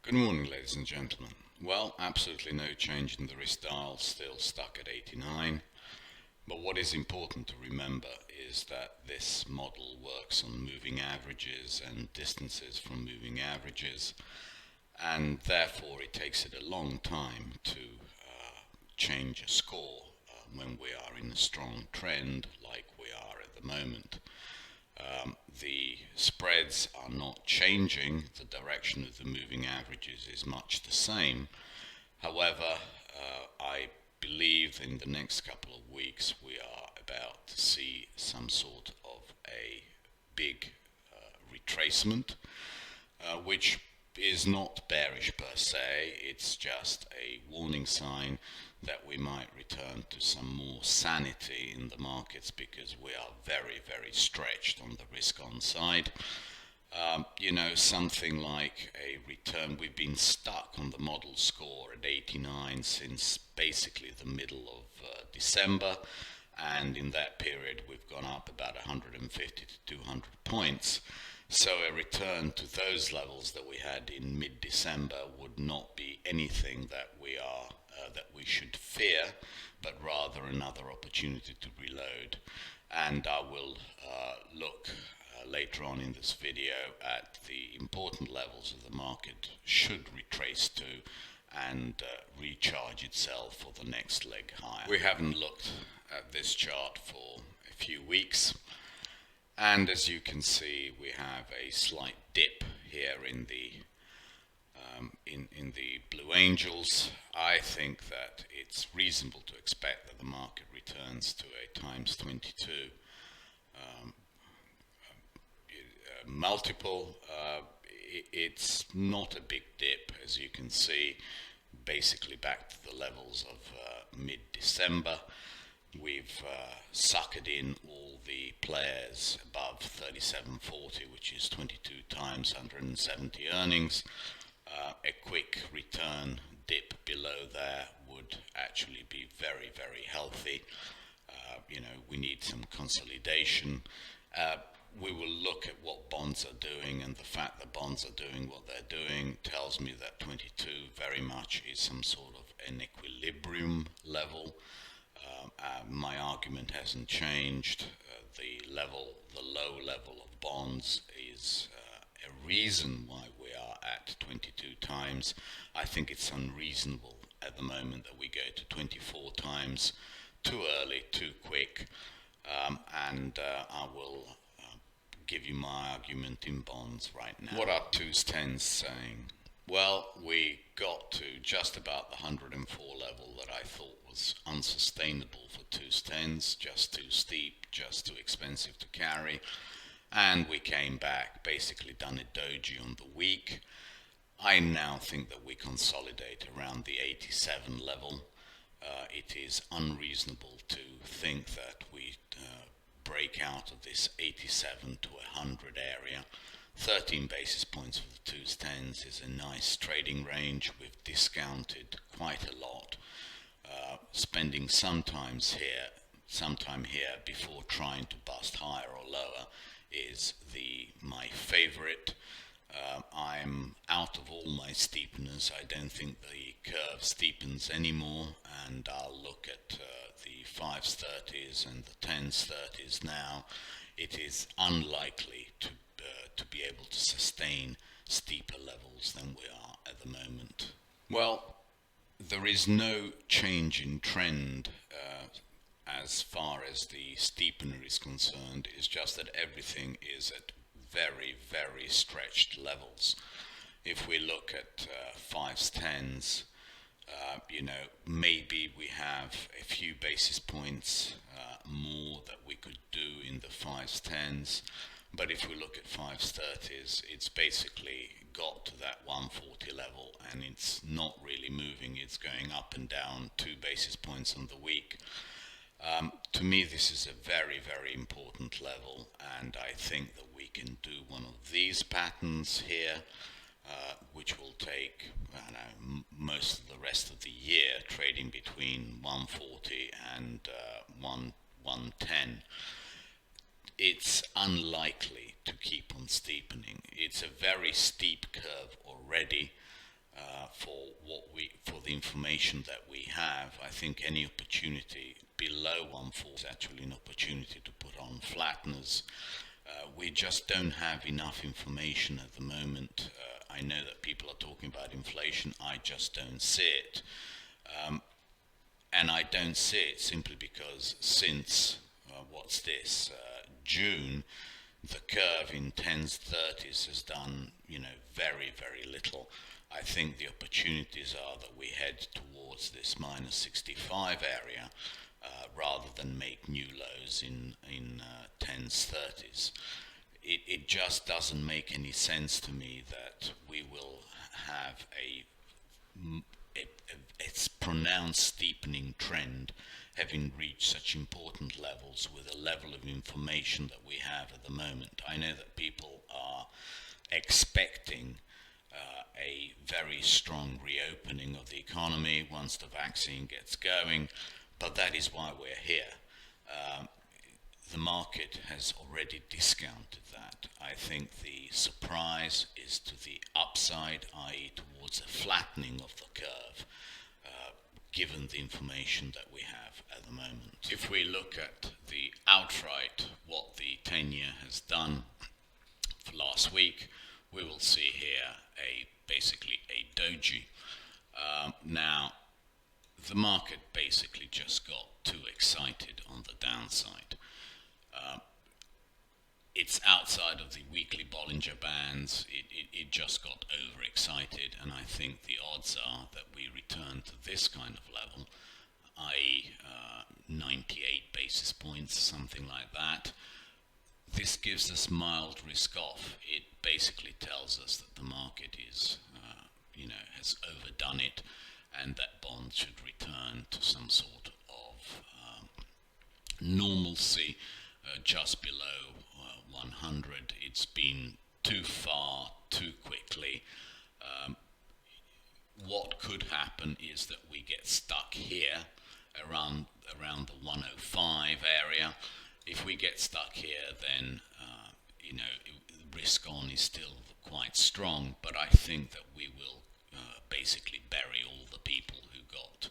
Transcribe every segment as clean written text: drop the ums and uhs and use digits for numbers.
Good morning, ladies and gentlemen. Well, absolutely no change in the risk dial, still stuck at 89. But what is important to remember is that this model works on moving averages and distances from moving averages, and therefore it takes it a long time to change a score when we are in a strong trend like we are at the moment. The spreads are not changing, the direction of the moving averages is much the same. However, I believe in the next couple of weeks we are about to see some sort of a big retracement, which is not bearish per se, it's just a warning sign that we might return to some more sanity in the markets because we are very, very stretched on the risk on side. Something like a return, we've been stuck on the model score at 89 since basically the middle of December, and in that period we've gone up about 150 to 200 points. So a return to those levels that we had in mid-December would not be anything that we should fear, but rather another opportunity to reload. And I will look later on in this video at the important levels of the market should retrace to and recharge itself for the next leg higher. We haven't looked at this chart for a few weeks, and as you can see we have a slight dip here in the Blue Angels. I think that it's reasonable to expect that the market returns to a times 22 multiple. It's not a big dip, as you can see, basically back to the levels of mid-December. We've suckered in all the players above 37.40, which is 22 times 170 earnings. A quick return dip below there would actually be very, very healthy. We need some consolidation. We will look at what bonds are doing, and the fact that bonds are doing what they're doing tells me that 22 very much is some sort of an equilibrium level. My argument hasn't changed. The low level of bonds is a reason why we are at 22 times. I think it's unreasonable at the moment that we go to 24 times. Too early, too quick, and I will give you my argument in bonds right now. What are 2s 10s saying? Well, we got to just about the 104 level that I thought was unsustainable for 2s 10s, just too steep, just too expensive to carry, and we came back, basically done a doji on the week. I now think that we consolidate around the 87 level. It is unreasonable to think that we break out of this 87 to 100 area. 13 basis points for the 2s 10s is a nice trading range. We've discounted quite a lot, spending some time here before trying to bust higher or lower is my favorite. I'm out of all my steepeners. I don't think the curve steepens anymore, and I'll look at the 5s 30s and the 10s 30s now. It is unlikely to be able to sustain steeper levels than we are at the moment. Well, there is no change in trend as far as the steepener is concerned. It's just that everything is at very, very stretched levels. If we look at 5s 10s, maybe we have a few basis points more that we could do in the 5s 10s, but if we look at 5s 30s, it's basically got to that 140 level and it's not really moving. It's going up and down 2 basis points on the week. To me, this is a very, very important level, and I think that we can do one of these patterns here, which will take most of the rest of the year, trading between 140 and 110. It's unlikely to keep on steepening. It's a very steep curve already. for the information that we have. I think any opportunity below 140 is actually an opportunity to put on flatteners. We just don't have enough information at the moment. I know that people are talking about inflation. I just don't see it. And I don't see it simply because since, June, the curve in 10s, 30s has done, very, very little. I think the opportunities are that we head towards this -65 area rather than make new lows in 10s, 30s. It just doesn't make any sense to me that we will have a pronounced steepening trend having reached such important levels with the level of information that we have at the moment. I know that people are expecting a very strong reopening of the economy once the vaccine gets going, but that is why we're here. The market has already discounted that. I think the surprise is to the upside, i.e. towards a flattening of the curve, given the information that we have at the moment. If we look at the outright, what the 10-year has done for last week, we will see here basically a doji. Now, the market basically just got too excited on the downside. It's outside of the weekly Bollinger Bands. It just got overexcited, and I think the odds are that we return to this kind of level, i.e. 98 basis points, something like that. This gives us mild risk off. It basically tells us that the market is, has overdone it, and that bonds should return to some sort of normalcy just below 100. It's been too far, too quickly. What could happen is that we get stuck here around the 105 area. If we get stuck here, then risk on is still quite strong, but I think that we will basically bury all the people who got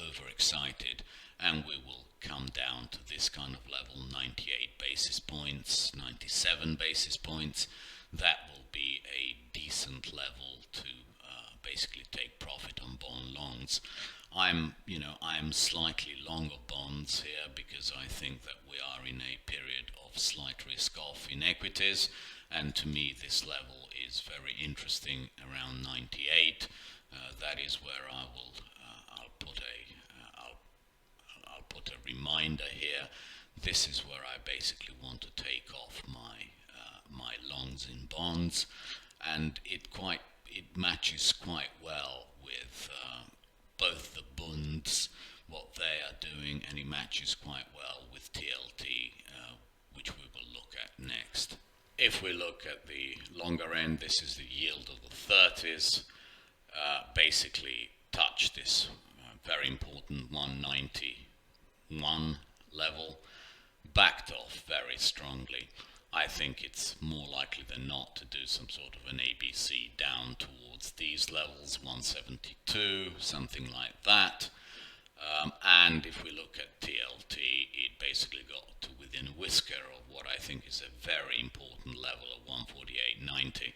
overexcited, and we will come down to this kind of level, 98 basis points, 97 basis points. That will be a decent level to basically take profit on bond longs. I'm slightly long of bonds here because I think that we are in a period of slight risk off in equities, and to me this level is very interesting, around 98. That is where I will I'll put a reminder here. This is where I basically want to take off my longs in bonds, and it matches quite well with both the bunds, what they are doing, and it matches quite well with TLT, which we will look at next. If we look at the longer end, this is the yield of the 30s, basically touched this very important 191 level, backed off very strongly. I think it's more likely than not to do some sort of an ABC down towards these levels, 172, something like that. And if we look at TLT, it basically got to within a whisker of what I think is a very important level of 148.90.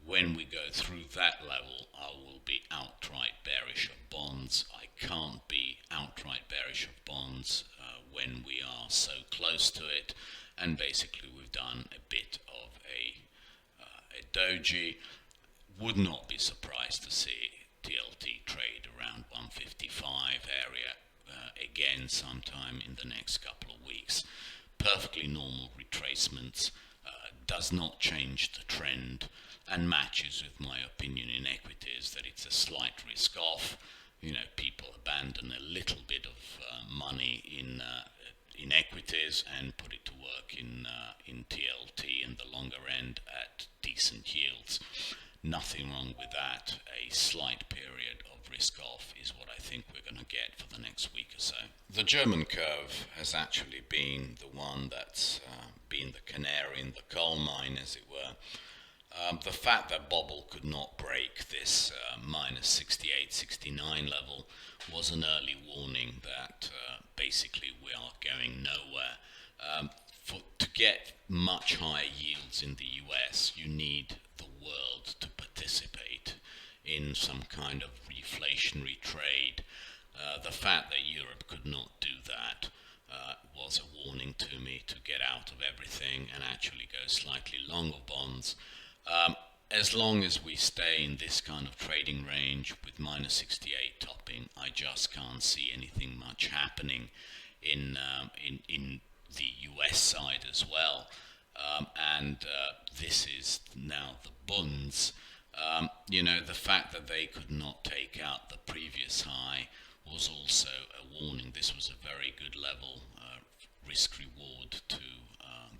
When we go through that level, I will be outright bearish of bonds. I can't be outright bearish of bonds when we are so close to it. And basically we've done a bit of a doji. Would not be surprised to see TLT trade around 155 area again sometime in the next couple of weeks. Perfectly normal retracements, does not change the trend, and matches with my opinion in equities that it's a slight risk off. People abandon a little bit of money in equities and put it to work in TLT in the longer end at decent yields. Nothing wrong with that. A slight period of risk off is what I think we're going to get for the next week or so. The German curve has actually been the one that's been the canary in the coal mine, as it were. The fact that Bobble could not break this minus 68, 69 level was an early warning that basically we are going nowhere. To get much higher yields in the US, you need the world to participate in some kind of reflationary trade. The fact that Europe could not do that was a warning to me to get out of everything and actually go slightly longer bonds. As long as we stay in this kind of trading range with minus 68 topping, I just can't see anything much happening in the US side as well. And this is now the bunds. The fact that they could not take out the previous high was also a warning. This was a very good level, risk reward to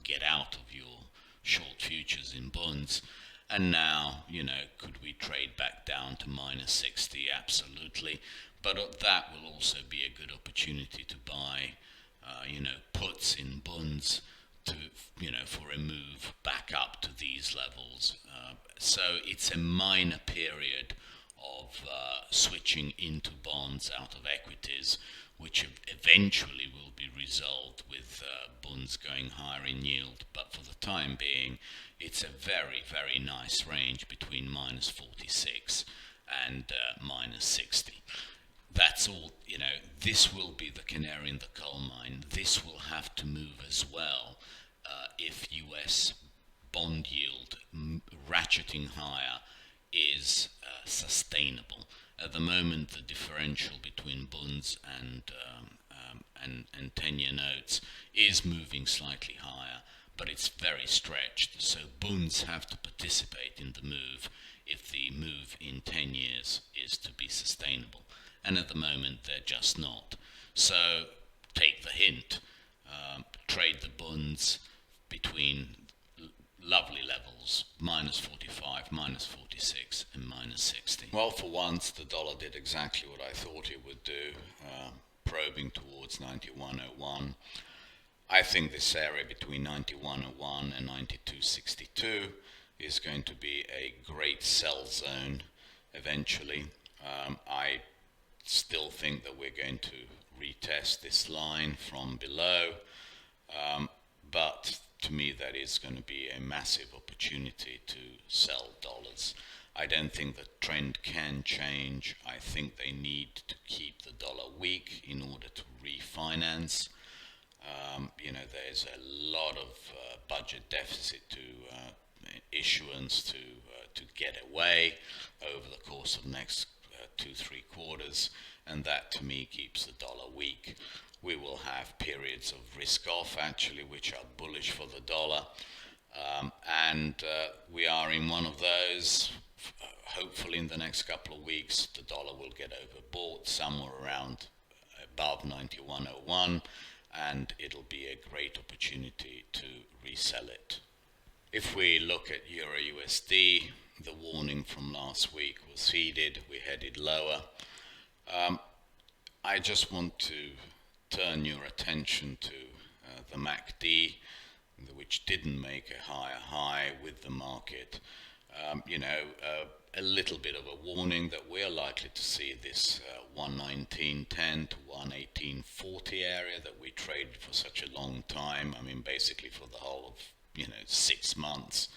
get out of your short futures in bonds. And now, could we trade back down to minus 60? Absolutely. But that will also be a good opportunity to buy, puts in bonds to, for a move back up to these levels. So it's a minor period of switching into bonds out of equities, which eventually will be resolved with bonds going higher in yield. But for the time being, it's a very, very nice range between minus 46 and minus 60. That's all, this will be the canary in the coal mine. This will have to move as well if US bond yield ratcheting higher is sustainable. At the moment, the differential between bonds and 10-year notes is moving slightly higher, but it's very stretched. So bonds have to participate in the move if the move in 10 years is to be sustainable. And at the moment, they're just not. So take the hint. Trade the bonds between lovely levels, minus 45, minus 46, and minus 60. Well, for once, the dollar did exactly what I thought it would do, probing towards 91.01. I think this area between 91.01 and 92.62 is going to be a great sell zone eventually. I still think that we're going to retest this line from below, but to me that is going to be a massive opportunity to sell dollars. I don't think the trend can change. I think they need to keep the dollar weak in order to refinance. There's a lot of budget deficit to issuance to get away over the course of the next 2-3 quarters, and that to me keeps the dollar weak. We will have periods of risk off actually, which are bullish for the dollar, and we are in one of those. Hopefully in the next couple of weeks the dollar will get overbought somewhere around above 91.01, and it'll be a great opportunity to resell it. If we look at Euro USD, the warning from last week was heeded. We headed lower. I just want to turn your attention to the MACD, which didn't make a higher high with the market. A little bit of a warning that we're likely to see this 119.10 to 118.40 area that we traded for such a long time. I mean, basically for the whole of 6 months,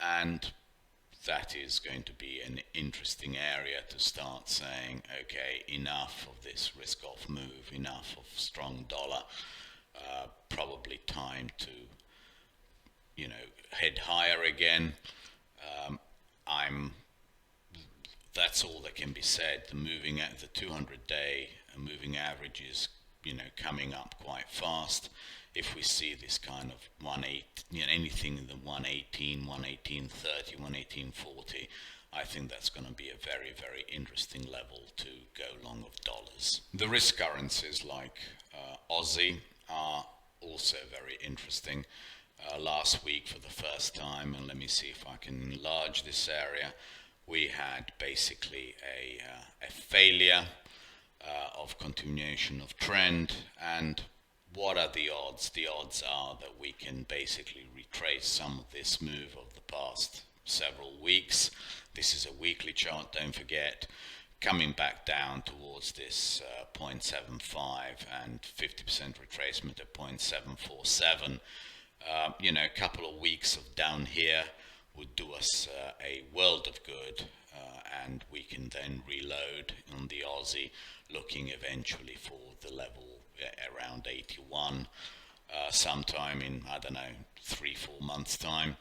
and that is going to be an interesting area to start saying, okay, enough of this risk-off move, enough of strong dollar, probably time to head higher again. That's all that can be said. The 200-day moving average is coming up quite fast. If we see this kind of anything in the 118, 118.30, 118.40, I think that's going to be a very, very interesting level to go long of dollars. The risk currencies like Aussie are also very interesting. Last week for the first time, and let me see if I can enlarge this area, we had basically a failure of continuation of trend, and what are the odds? The odds are that we can basically retrace some of this move of the past several weeks. This is a weekly chart, don't forget, coming back down towards this 0.75 and 50% retracement at 0.747. A couple of weeks of down here would do us a world of good, and we can then reload on the Aussie, looking eventually for the level around 81 sometime in, I don't know, 3-4 months time.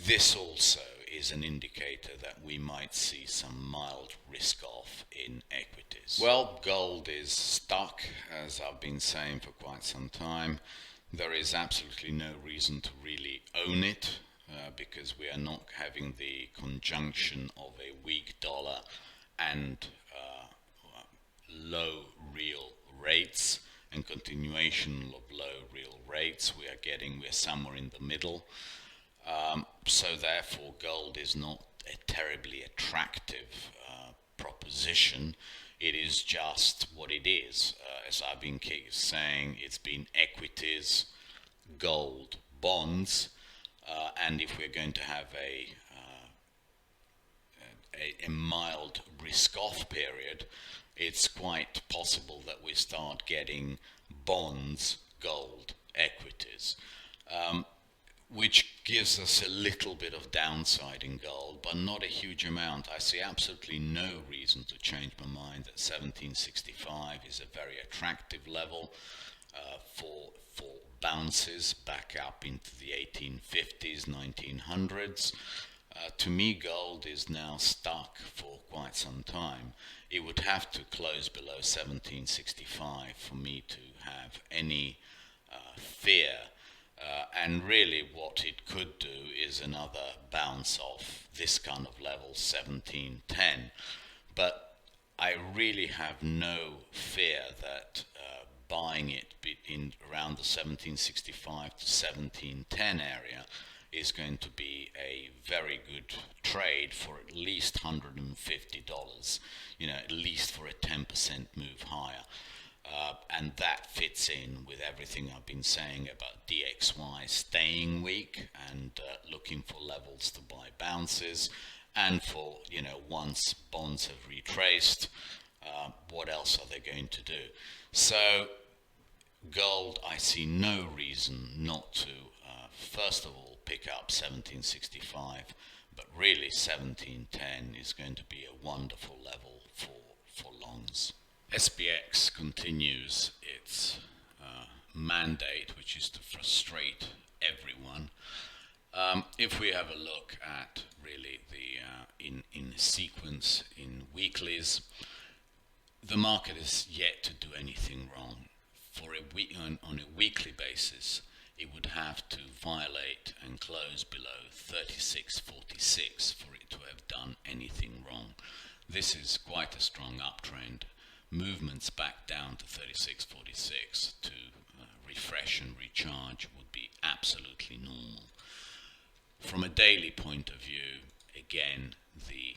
This also is an indicator that we might see some mild risk off in equities. Well, gold is stuck, as I've been saying for quite some time. There is absolutely no reason to really own it, because we are not having the conjunction of a weak dollar and low real rates and continuation of low real rates. We're somewhere in the middle. So therefore gold is not a terribly attractive proposition. It is just what it is. As I've been saying, it's been equities, gold, bonds, and if we're going to have a mild risk-off period, it's quite possible that we start getting bonds, gold, equities, which gives us a little bit of downside in gold, but not a huge amount. I see absolutely no reason to change my mind that 1765 is a very attractive level for bounces back up into the 1850s, 1900s. To me, gold is now stuck for quite some time. It would have to close below 1765 for me to have any fear. And really what it could do is another bounce off this kind of level, 1710. But I really have no fear that buying it in around the 1765 to 1710 area is going to be a very good trade for at least $150, at least for a 10% move higher. And that fits in with everything I've been saying about DXY staying weak and looking for levels to buy bounces, and for, once bonds have retraced, what else are they going to do? So gold, I see no reason not to, first of all, pick up 1765, but really 1710 is going to be a wonderful level for longs. SPX continues its mandate, which is to frustrate everyone. If we have a look at really the in sequence in weeklies, the market is yet to do anything wrong. For on a weekly basis, it would have to violate and close below 36.46 for it to have done anything wrong. This is quite a strong uptrend. Movements back down to 36.46 to refresh and recharge would be absolutely normal. From a daily point of view, again, the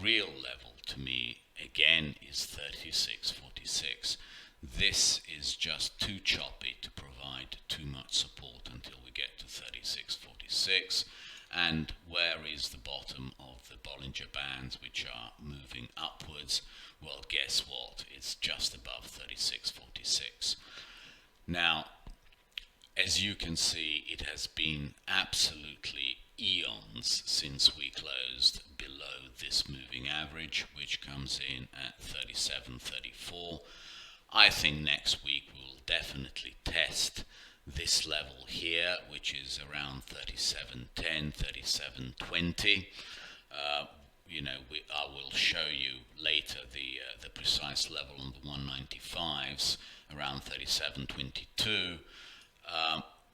real level to me again is 36.46. This is just too choppy to provide too much support until we get to 36.46. And where is the bottom of the Bollinger Bands, which are moving upwards? Well, guess what? It's just above 36.46. Now, as you can see, it has been absolutely eons since we closed below this moving average, which comes in at 37.34. I think next week we'll definitely test this level here, which is around 37.10, 37.20. I will show you later the precise level on the 195s, around 37.22.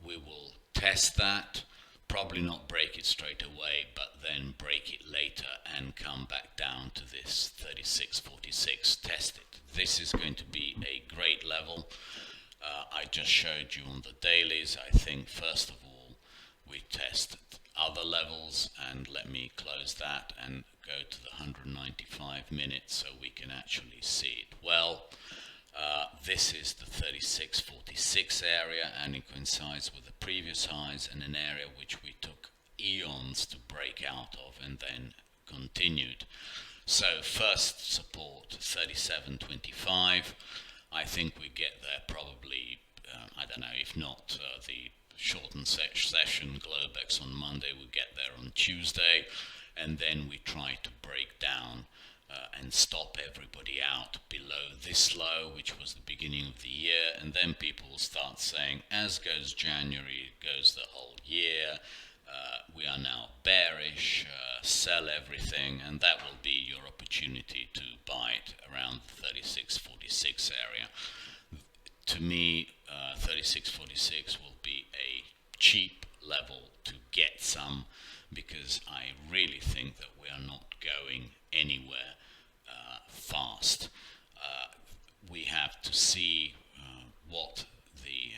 We will test that, probably not break it straight away, but then break it later and come back down to this 36.46, test it. This is going to be a great level. I just showed you on the dailies. I think first of all we test other levels, and let me close that and go to the 195 minutes so we can actually see it well. This is the 3646 area, and it coincides with the previous highs and an area which we took eons to break out of and then continued. So first support 3725. I think we get there probably, I don't know, if not the shortened session Globex on Monday, we get there on Tuesday, and then we try to break down and stop everybody out below this low, which was the beginning of the year, and then people will start saying, as goes January, goes the whole year, we are now bearish, sell everything, and that will be your opportunity to buy it around the 3646 area. To me, 3646 will be a cheap level to get some, because I really think that we are not going anywhere fast. We have to see what the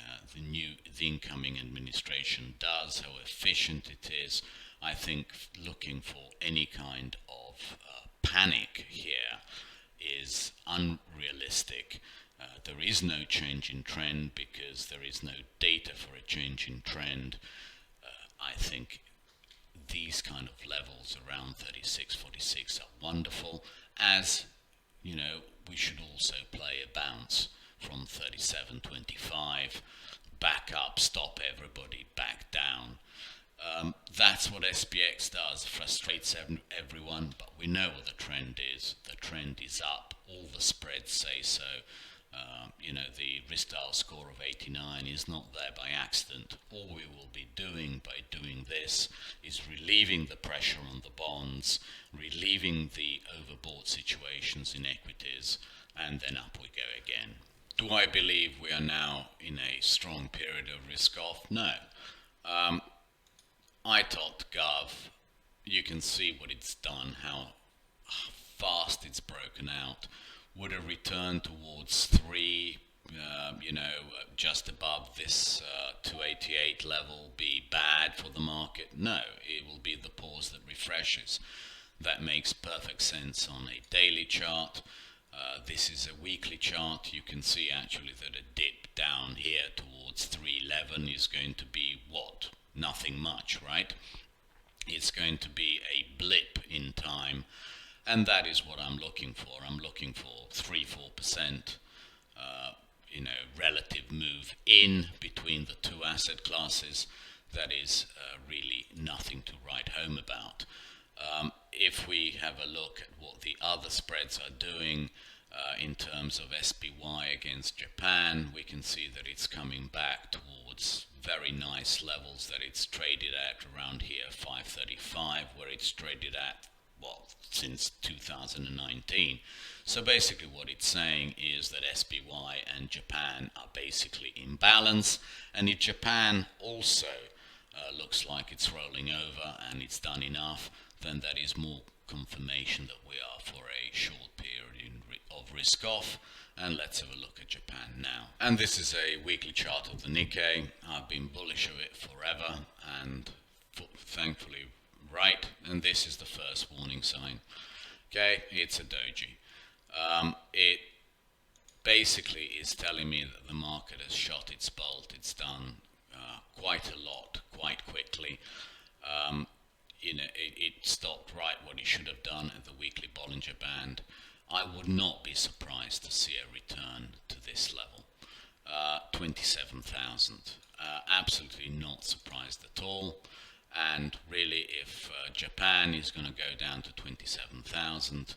incoming administration does, how efficient it is. I think looking for any kind of panic here is unrealistic. There is no change in trend because there is no data for a change in trend. I think these kind of levels around 36.46 are wonderful, as you know, we should also play a bounce from 37.25 back up, stop everybody, back down. That's what SPX does, frustrates everyone, but we know what the trend is. The trend is up, all the spreads say so. The Ristal score of 89 is not there by accident. All we will be doing by doing this is relieving the pressure on the bonds, relieving the overbought situations in equities, and then up we go again. Do I believe we are now in a strong period of risk off? No. ITOT.gov, you can see what it's done, how fast it's broken out. Would a return towards 3, just above this 288 level be bad for the market? No, it will be the pause that refreshes. That makes perfect sense on a daily chart. This is a weekly chart. You can see actually that a dip down here towards 311 is going to be what? Nothing much, right? It's going to be a blip in time, and that is what I'm looking for. I'm looking for 3-4%, relative move in between the two asset classes. That is really nothing to write home about. If we have a look at what the other spreads are doing in terms of SPY against Japan, we can see that it's coming back towards very nice levels that it's traded at around here, 535, where it's traded at, since 2019. So basically what it's saying is that SPY and Japan are basically in balance, and if Japan also looks like it's rolling over and it's done enough, then that is more confirmation that we are for a short period of risk off. And let's have a look at Japan now. And this is a weekly chart of the Nikkei. I've been bullish of it forever, and thankfully right. And this is the first warning sign. Okay, it's a doji. It basically is telling me that the market has shot its bolt. It's done quite a lot, quite quickly. It stopped right what it should have done at the weekly Bollinger Band. I would not be surprised to see a return to this level, 27,000. Absolutely not surprised at all. And really, if Japan is going to go down to 27,000,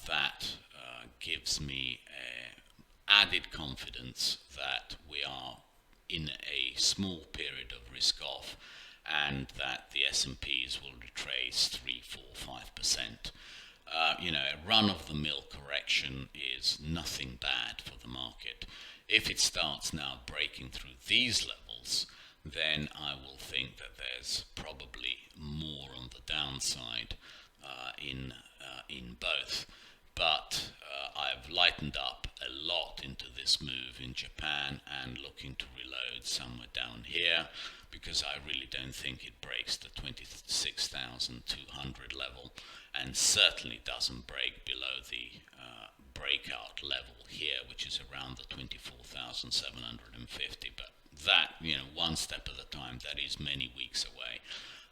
that gives me added confidence that we are in a small period of risk off, and that the S&Ps will retrace 3, 4, 5%. A run-of-the-mill correction is nothing bad for the market. If it starts now breaking through these levels, then I will think that there's probably more on the downside in both. But I've lightened up a lot into this move in Japan and looking to reload somewhere down here, because I really don't think it breaks the 26,200 level, and certainly doesn't break below the breakout level here, which is around the 24,750. But that, one step at a time, that is many weeks away.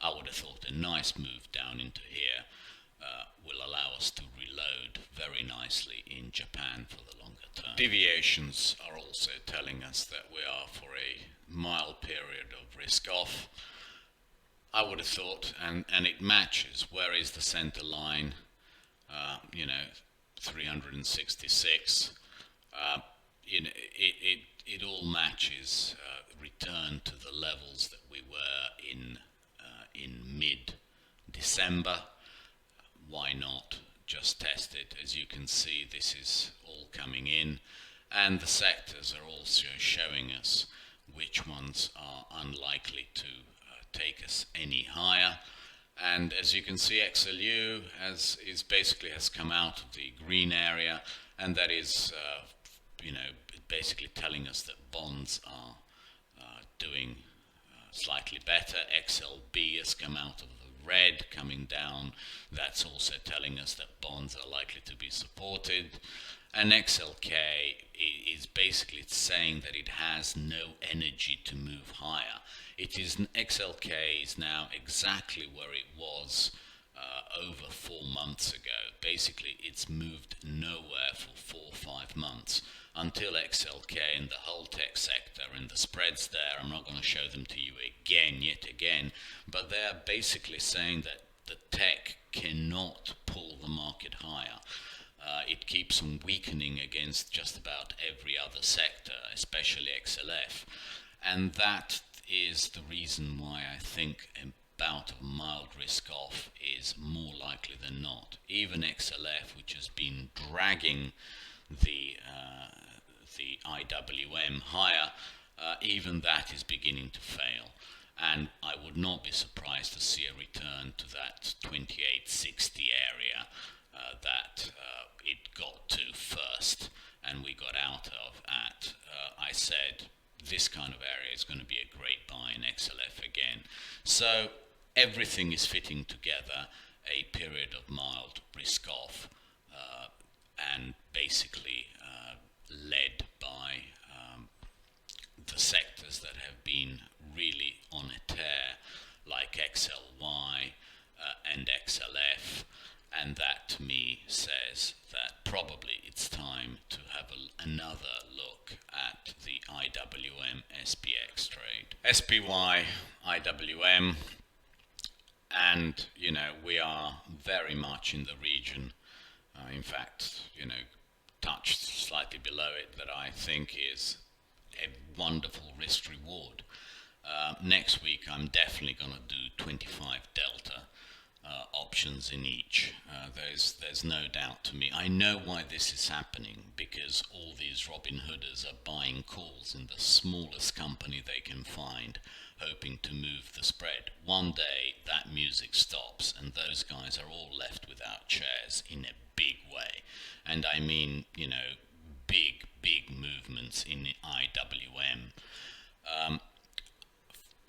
I would have thought a nice move down into here will allow us to reload very nicely in Japan for the longer term. Deviations are also telling us that we are for a mild period of risk off. I would have thought, and it matches. Where is the center line? 366. It all matches. Return to the levels that we were in mid-December. Why not just test it? As you can see, this is all coming in, and the sectors are also showing us which ones are unlikely to take us any higher. And as you can see, XLU has come out of the green area, and that is basically telling us that bonds are doing slightly better. XLB has come out of the red, coming down. That's also telling us that bonds are likely to be supported. And XLK is basically saying that it has no energy to move higher. XLK is now exactly where it was over 4 months ago. Basically, it's moved nowhere for 4 or 5 months until XLK and the whole tech sector and the spreads there. I'm not going to show them to you yet again, but they're basically saying that the tech cannot pull the market higher. It keeps on weakening against just about every other sector, especially XLF. And that is the reason why I think a bout of mild risk off is more likely than not. Even XLF, which has been dragging the IWM higher, even that is beginning to fail. And I would not be surprised to see a return to that 2860 area that it got to first and we got out of at. I said this kind of area is going to be a great buy in XLF again. So everything is fitting together, a period of mild risk off, and basically led by the sectors that have been really on a tear, like XLY and XLF, and that to me says that probably it's time to have another look at the IWM SPX trade. SPY, IWM, and we are very much in the region, in fact, touched slightly below it, that I think is a wonderful risk reward. Next week I'm definitely going to do 25 delta options in each. There's no doubt to me. I know why this is happening, because all these Robin Hooders are buying calls in the smallest company they can find, hoping to move the spread. One day that music stops and those guys are all left without shares in a big way. And I mean, big movements in the IWM.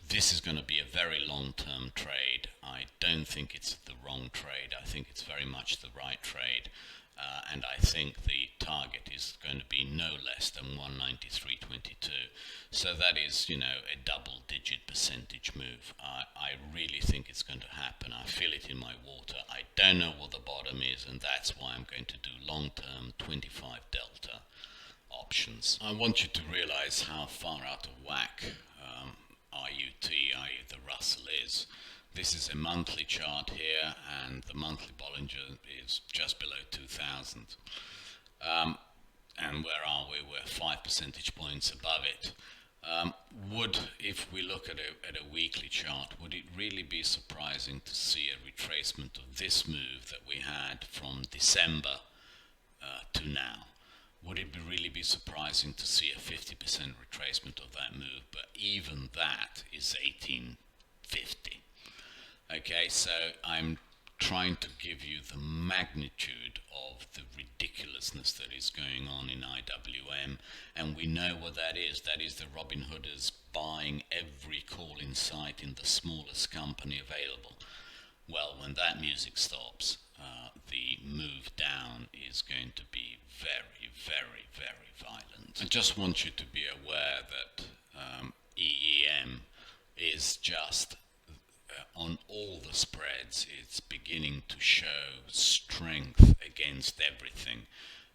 This is going to be a very long-term trade. I don't think it's the wrong trade. I think it's very much the right trade. And I think the target is going to be no less than 193.22. So that is, a double-digit percentage move. I really think it's going to happen. I feel it in my water. I don't know what the bottom is, and that's why I'm going to do long-term 25 delta options. I want you to realize how far out of whack RUT, i.e. the Russell, is. This is a monthly chart here, and the monthly Bollinger is just below 2000. And where are we? We're 5 percentage points above it. If we look at a weekly chart, would it really be surprising to see a retracement of this move that we had from December to now? Would it really be surprising to see a 50% retracement of that move? But even that is 1850. Okay, so I'm trying to give you the magnitude of the ridiculousness that is going on in IWM, and we know what that is. That is the Robin Hooders buying every call in sight in the smallest company available. Well, when that music stops, the move down is going to be very, very, very violent. I just want you to be aware that EEM is just on all the spreads, it's beginning to show strength against everything,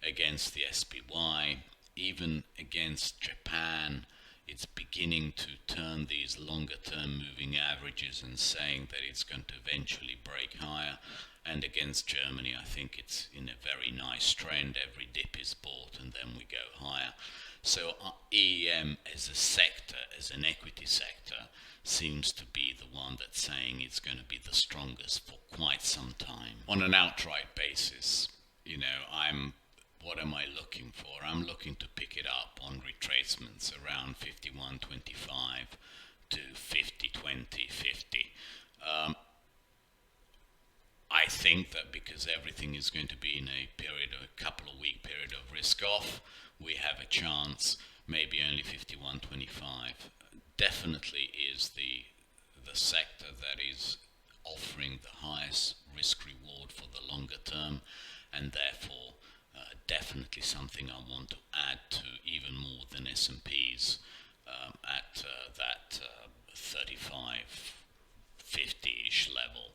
against the SPY, even against Japan. It's beginning to turn these longer term moving averages and saying that it's going to eventually break higher. And against Germany, I think it's in a very nice trend. Every dip is bought and then we go higher. So EEM as a sector, as an equity sector, seems to be the one that's saying it's going to be the strongest for quite some time. On an outright basis, what am I looking for? I'm looking to pick it up on retracements around 51.25 to 50.20, 50. I think that because everything is going to be in a couple of week period of risk off, we have a chance, maybe only 51.25. Definitely is the sector that is offering the highest risk reward for the longer term, and therefore definitely something I want to add to even more than S&P's at that 35, 50-ish level.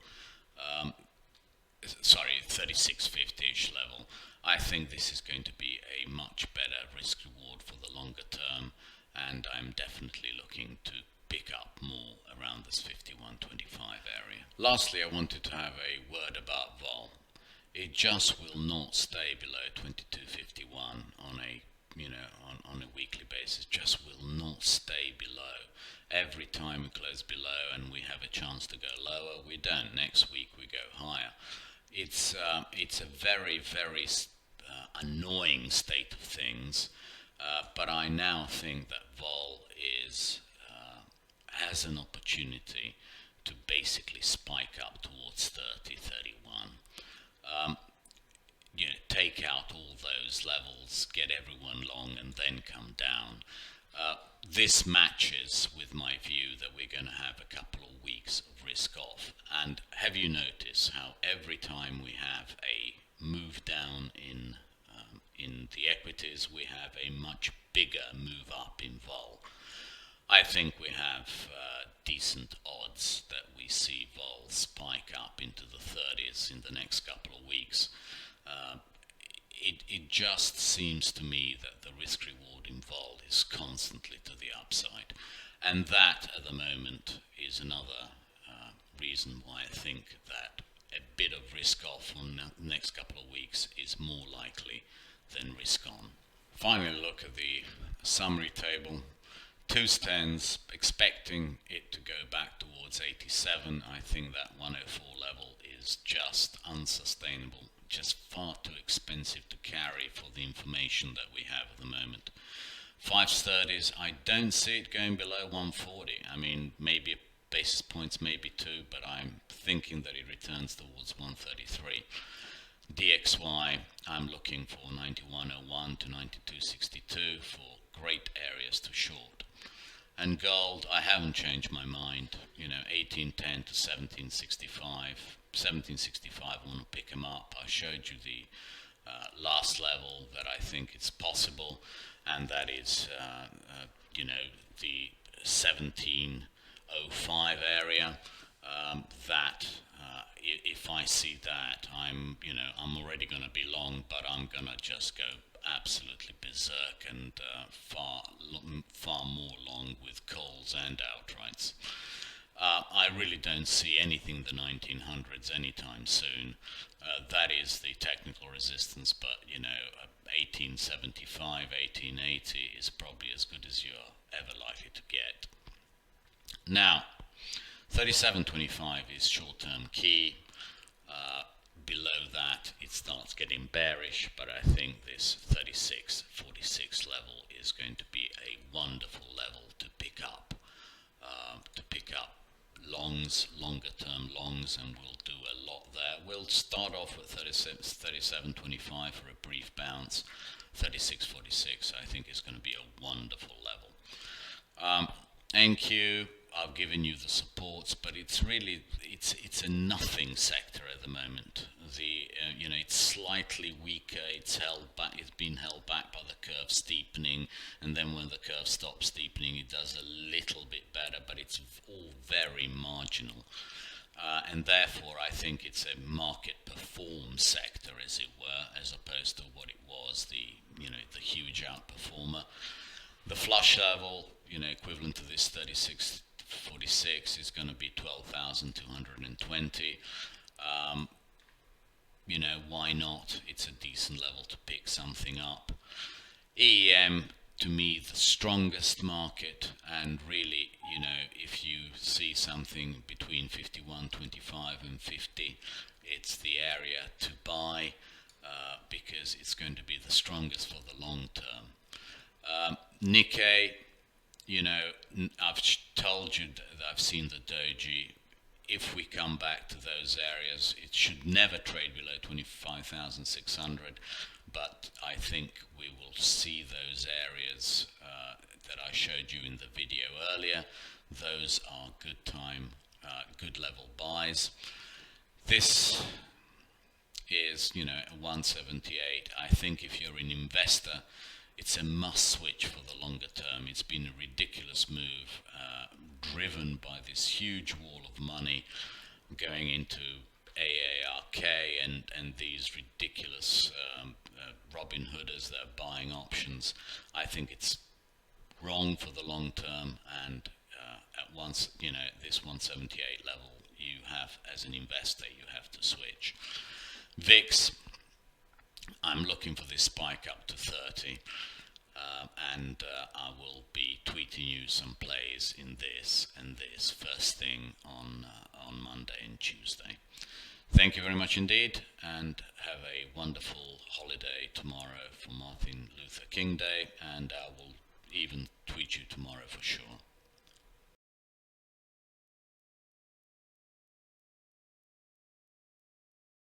36.50-ish level. I think this is going to be a much better risk reward for the longer term, and I'm definitely looking to pick up more around this 51.25 area. Lastly, I wanted to have a word about vol. It just will not stay below 22.51 on a weekly basis. Just will not stay below. Every time we close below and we have a chance to go lower, we don't. Next week we go higher. It's a very, very annoying state of things, but I now think that vol has an opportunity to basically spike up towards 30, 31. Take out all those levels, get everyone long, and then come down. This matches with my view that we're going to have a couple of weeks of risk off. And have you noticed how every time we have a move down in the equities, we have a much bigger move up in vol? I think we have decent odds that we see vol spike up into the 30s in the next couple of weeks. It just seems to me that the risk reward in vol is constantly to the upside, and that at the moment is another reason why I think that a bit of risk off on the next couple of weeks is more likely than risk on. Finally, look at the summary table. Two stands, expecting it to go back towards 87. I think that 104 level is just unsustainable, just far too expensive to carry for the information that we have at the moment. 530s, I don't see it going below 140. I mean, maybe basis points, maybe two, but I'm thinking that it returns towards 133. DXY, I'm looking for 9101 to 9262 for great areas to short. And gold, I haven't changed my mind. 1810 to 1765. 1765, I want to pick them up. I showed you the last level that I think it's possible, and that is, the 1705 area. If I see that, I'm already going to be long, but I'm going to just go absolutely berserk and far more long with calls and outrights. I really don't see anything the 1900s anytime soon. That is the technical resistance, but 1875, 1880 is probably as good as you're ever likely to get. Now, 37.25 is short-term key. Below that, it starts getting bearish, but I think this 36.46 level is going to be a wonderful level to pick up. Longs, longer term longs, and we'll do a lot there. We'll start off with 37.25 for a brief bounce. 36.46 I think is going to be a wonderful level. NQ, I've given you the supports, but it's really it's a nothing sector at the moment. The it's slightly weaker. It's held back. It's been held back by the curve steepening, and then when the curve stops steepening, it does a little bit better, but it's all very marginal. And therefore, I think it's a market perform sector, as it were, as opposed to what it was, the huge outperformer. The flush level, equivalent to this 36.46 is going to be 12,220. Why not? It's a decent level to pick something up. EM, to me, the strongest market, and really, if you see something between 51.25 and 50, it's the area to buy because it's going to be the strongest for the long term. Nikkei, I've told you that I've seen the doji. If we come back to those areas, it should never trade below 25,600, but I think we will see those areas that I showed you in the video earlier. Those are good level buys. This is, a 178. I think if you're an investor, it's a must switch for the longer term. It's been a ridiculous move, driven by this huge wall of money going into AARK and these ridiculous Robin Hooders that are buying options. I think it's wrong for the long term, and at once, this 178 level, you have, as an investor, you have to switch. VIX, I'm looking for this spike up to 30, and I will be tweeting you some plays in this and this first thing on Monday and Tuesday. Thank you very much indeed, and have a wonderful holiday tomorrow for Martin Luther King Day, and I will even tweet you tomorrow for sure.